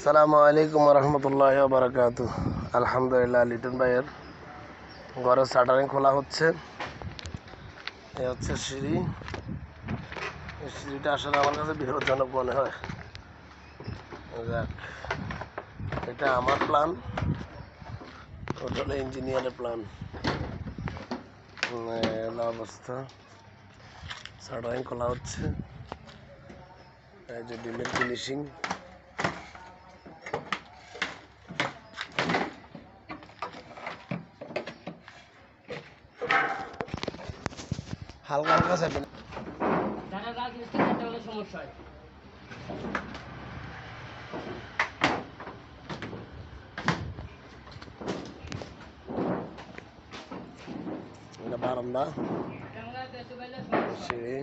আসসালামু আলাইকুম রহমতুল্লাহ বারাকাত। আলহামদুলিল্লাহ, লিটন ভাইয়ের ঘরের শাটারিং খোলা হচ্ছে। এ হচ্ছে সিঁড়ি। এই সিঁড়িটা আসলে আমার কাছে বিপজ্জনক মনে হয়। যাক, এটা আমার প্ল্যান, ওটা হলো ইঞ্জিনিয়ারের প্ল্যান। অবস্থা, শাটারিং খোলা হচ্ছে। এই যে ডিমের ফিনিশিং। হালকা হালকা যাবে, যারা রাজমিস্ত্রি করতে হলে সমস্যা হয়। বারান্দা, সিঁড়ি।